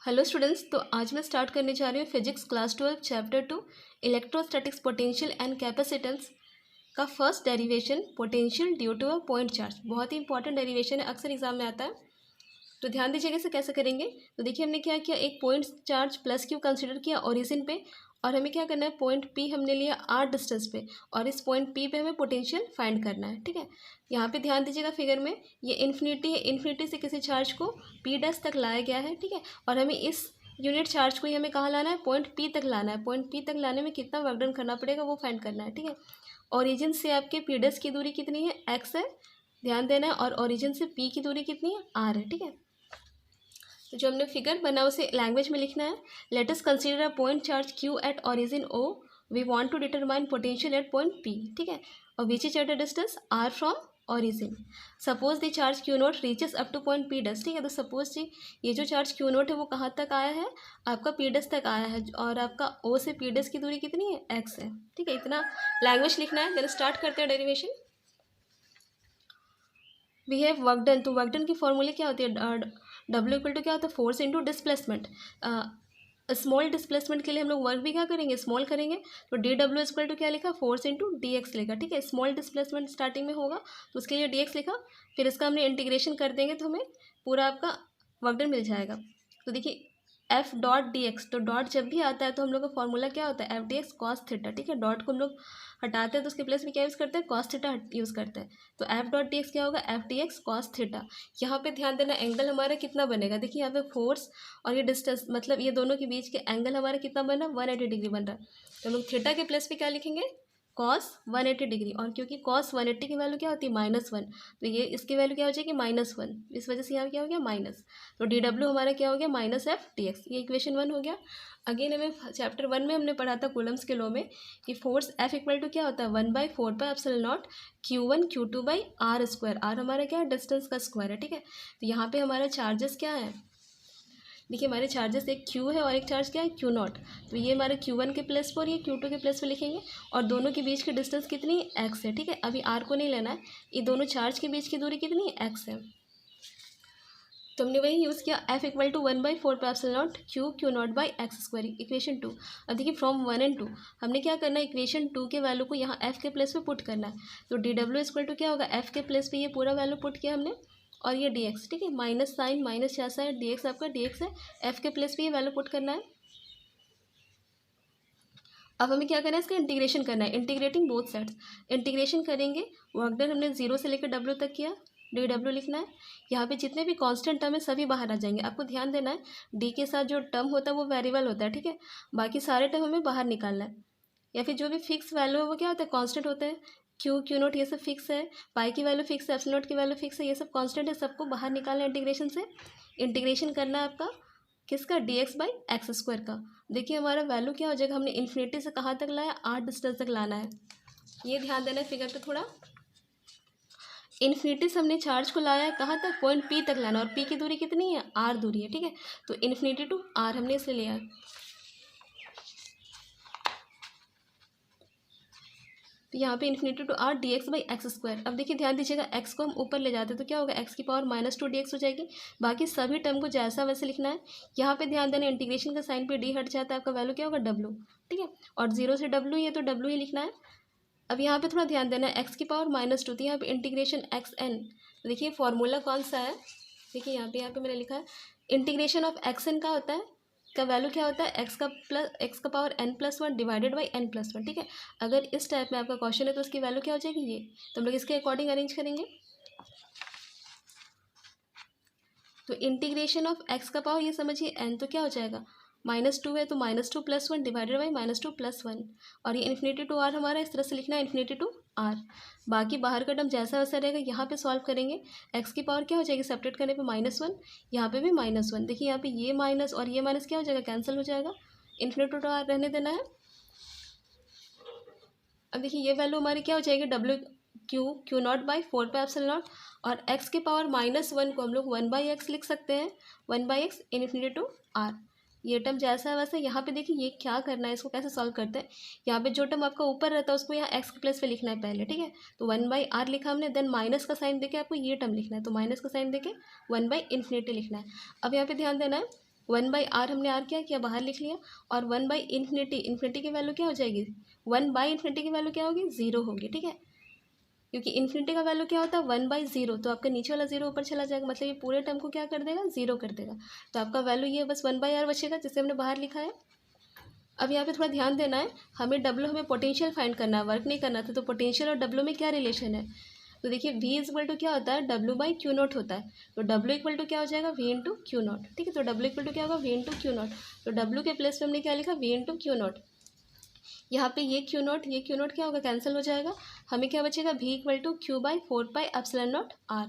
Hello students, तो आज मैं स्टार्ट करने जा रही हूँ physics class 12 chapter 2 electrostatics potential and capacitance का first derivation potential due to a point charge. बहुत ही इंपॉर्टेंट डेरिवेशन है, अक्सर एग्जाम में आता है, तो ध्यान दीजिएगा इसे कैसे करेंगे। तो देखिए हमने क्या किया, एक point charge plus Q consider किया ओरिजिन पे, और हमें क्या करना है, पॉइंट पी हमने लिया आर डिस्टेंस पे, और इस पॉइंट पी पे हमें पोटेंशियल फाइंड करना है। ठीक है, यहाँ पे ध्यान दीजिएगा फिगर में ये इन्फिनिटी है, इन्फिनिटी से किसी चार्ज को पी डैश तक लाया गया है। ठीक है, और हमें इस यूनिट चार्ज को ही हमें कहाँ लाना है, पॉइंट पी तक लाना है। पॉइंट पी तक लाने में कितना वर्क डन करना पड़ेगा वो फाइंड करना है। ठीक है, ओरिजिन से आपके पी डैश की दूरी कितनी है, एक्स है, ध्यान देना है, और ओरिजिन से पी की दूरी कितनी है, आर है। ठीक है, तो जो हमने फिगर बना उसे लैंग्वेज में लिखना है। Let us consider a point charge Q at origin O, we want to determine potential at point P. ठीक है, और which is at a distance R from origin. Suppose the charge Q not reaches up to point P does. ठीक है, तो suppose जी ये जो charge Q note है वो कहाँ तक आया है, आपका पी डस तक आया है, और आपका ओ से पी डस की दूरी कितनी है, एक्स है। ठीक है, इतना लैंग्वेज लिखना है। देन स्टार्ट करते हैं derivation. We have work done, तो वर्क डन की फॉर्मूले क्या होती है, डब्ल्यू इक्वल टू क्या होता है, force into displacement. Small displacement के लिए हम लोग वर्क भी क्या करेंगे, स्मॉल करेंगे, तो डी डब्ल्यू इक्वल टू क्या लिखा, फोर्स इंटू डी एक्स लिखा। ठीक है, स्मॉल डिस्प्लेसमेंट स्टार्टिंग में होगा तो उसके लिए डी एक्स लिखा, फिर इसका हमने इंटीग्रेशन कर देंगे तो हमें पूरा आपका वर्क डन मिल जाएगा। तो देखिए एफ डॉट डी एक्स, तो डॉट जब भी आता है तो हम लोग का फॉर्मूला क्या होता है, F D x cos theta. ठीक है, डॉट को हम लोग हटाते हैं तो उसके प्लेस में क्या यूज़ करते हैं, कॉस थीटा यूज़ करते हैं। तो एफ डॉट डी एक्स क्या होगा, F D x cos theta. यहाँ पे ध्यान देना एंगल हमारा कितना बनेगा, देखिए यहाँ पे फोर्स और ये डिस्टेंस, मतलब ये दोनों के बीच के एंगल हमारा कितना बन रहा है, 180 डिग्री बन रहा है। तो हम लोग थीटा के प्लेस पे क्या लिखेंगे, कॉस 180 डिग्री, और क्योंकि कॉस 180 की वैल्यू क्या होती है, -1, तो ये इसकी वैल्यू क्या हो जाएगी, -1, इस वजह से यहाँ क्या हो गया, माइनस। तो डी डब्ल्यू हमारा क्या हो गया, माइनस एफ डी एक्स, ये इक्वेशन 1 हो गया। अगेन हमें चैप्टर 1 में हमने पढ़ा था कूलम्स के लॉ में कि फोर्स एफ इक्वल टू क्या होता है, 1/4πε0 Q1 Q2/r²। आर हमारा क्या है, डिस्टेंस का स्क्वायर है। ठीक है, तो यहाँ पे हमारा चार्जेस क्या है, देखिए हमारे चार्जेस एक क्यू है और एक चार्ज क्या है, क्यू नॉट। तो ये हमारे Q1 के प्लेस पर और ये Q2 के प्लेस पर लिखेंगे, और दोनों के बीच की डिस्टेंस कितनी है, एक्स है। ठीक है, अभी आर को नहीं लेना है, ये दोनों चार्ज के बीच की दूरी कितनी है, एक्स है। तो हमने वही यूज़ किया, F equal to 1/4πε0 Q not by X, equation 2। अब देखिए फ्रॉम 1 and 2 हमने क्या करना है, इक्वेशन 2 के वैल्यू को यहाँ एफ के प्लेस पे पुट करना है। तो डी डब्ल्यू इक्वल टू क्या होगा, एफ के प्लेस पे ये पूरा वैल्यू पुट किया हमने, और ये डी एक्स। ठीक है, माइनस साइन माइनस जैसा है, डी एक्स आपका डी एक्स है, एफ के प्लेस पे ये वैल्यू पुट करना है। अब हमें क्या करना है, इसका इंटीग्रेशन करना है, इंटीग्रेटिंग बोथ साइड्स। इंटीग्रेशन करेंगे, वर्क डन हमने 0 से लेकर डब्ल्यू तक किया, डी डब्ल्यू लिखना है। यहाँ पे जितने भी कांस्टेंट टर्म है सभी बाहर आ जाएंगे, आपको ध्यान देना है डी के साथ जो टर्म होता है वो वेरिएबल होता है। ठीक है, बाकी सारे टर्म हमें बाहर निकालना है, या फिर जो भी फिक्स वैल्यू है वो क्या होता है, कांस्टेंट होता है। क्यू नोट ये सब फिक्स है, पाई की वैल्यू फिक्स है, एप्सिलॉन नोट की वैल्यू फिक्स है, ये सब कांस्टेंट है, सबको बाहर निकालना है इंटीग्रेशन से। इंटीग्रेशन करना है आपका किसका, डी एक्स बाई एक्स² का। देखिए हमारा वैल्यू क्या हो जाएगा, हमने इन्फिनिटी से कहाँ तक लाया, आर डिस्टेंस तक लाना है, ये ध्यान देना है फिगर पे थोड़ा। इन्फिनिटी से हमने चार्ज को लाया है कहाँ तक, पॉइंट पी तक लाना, और पी की दूरी कितनी है, आर दूरी है। ठीक है, तो इन्फिनिटी टू आर हमने इसे लिया है। तो यहाँ पे infinity to R D X by X. अब देखिए ध्यान दीजिएगा, एक्स को हम ऊपर ले जाते हैं तो क्या होगा, एक्स की पावर -2 डी एक्स हो जाएगी। बाकी सभी टर्म को जैसा वैसे लिखना है। यहाँ पे ध्यान देना, इंटीग्रेशन का साइन पे डी हट जाता है, आपका वैल्यू क्या होगा, डब्ल्यू। ठीक है, और 0 से डब्ल्यू ये तो डब्ल्यू ही लिखना है। अब यहाँ पे थोड़ा ध्यान देना है, एक्स की पावर -2, तो यहाँ पे इंटीग्रेशन एक्स एन। तो देखिए फॉर्मूला कौन सा है, देखिए यहाँ पे मैंने लिखा है, इंटीग्रेशन ऑफ एक्स एन का होता है, का वैल्यू क्या होता है, एक्स का power n+1 divided by n+1। ठीक है, अगर इस टाइप में आपका क्वेश्चन है तो उसकी वैल्यू क्या हो जाएगी, ये। तो हम लोग इसके अकॉर्डिंग अरेंज करेंगे। तो इंटीग्रेशन ऑफ एक्स का पावर ये समझिए n, तो क्या हो जाएगा, -2 है तो -2+1 डिवाइडेड बाई -2+1, और ये इन्फिनिटी टू आर हमारा इस तरह से लिखना है, इन्फिनिटी टू आर। बाकी बाहर का टर्म जैसा वैसा रहेगा, यहाँ पे सॉल्व करेंगे, एक्स की पावर क्या हो जाएगी, सेपरेट करने पे -1, यहाँ पे भी -1। देखिए यहाँ पे ये माइनस और ये माइनस क्या हो जाएगा, कैंसिल हो जाएगा, इन्फिनिटी टू आर रहने देना है। अब देखिए ये वैल्यू हमारी क्या हो जाएगी, डब्ल्यू क्यू नॉट बाई 4πε0, और एक्स की पावर -1 को हम लोग 1/x लिख सकते हैं, 1/x इन्फिनिटी टू आर। ये टर्म जैसा है वैसे यहाँ पे देखिए ये क्या करना है, इसको कैसे सॉल्व करते हैं। यहाँ पे जो टर्म आपका ऊपर रहता है उसको यहाँ एक्स के प्लेस पे लिखना है पहले। ठीक है, तो 1/r लिखा हमने, देन माइनस का साइन देके आपको ये टर्म लिखना है, तो माइनस का साइन देके 1/∞ लिखना है। अब यहाँ पे ध्यान देना है, 1/r हमने r क्या किया, बाहर लिख लिया, और 1/इन्फिनिटी, इन्फिनिटी की वैल्यू क्या हो जाएगी, 1/इन्फिनिटी की वैल्यू क्या होगी, 0 होगी, ठीक है। क्योंकि इन्फिनिटी का वैल्यू क्या होता है, 1/0, तो आपका नीचे वाला 0 ऊपर चला जाएगा, मतलब ये पूरे टर्म को क्या कर देगा, 0 कर देगा। तो आपका वैल्यू ये बस 1/r बचेगा, जिसे हमने बाहर लिखा है। अब यहाँ पे थोड़ा ध्यान देना है, हमें पोटेंशियल फाइंड करना है, वर्क नहीं करना था। तो पोटेंशियल और डब्ल्यू में क्या रिलेशन है, तो देखिए v इक्वल टू क्या होता है, W/Q0 होता है। तो W इक्वल टू क्या हो जाएगा, V इंटू Q0, ठीक है। तो W इक्वल टू क्या होगा, V इंटू Q0। तो W के प्लेस में हमने क्या लिखा, V इंटू Q0। यहाँ पे ये Q0 क्या होगा, कैंसिल हो जाएगा। हमें क्या बचेगा, V equal to Q/4πε0 r।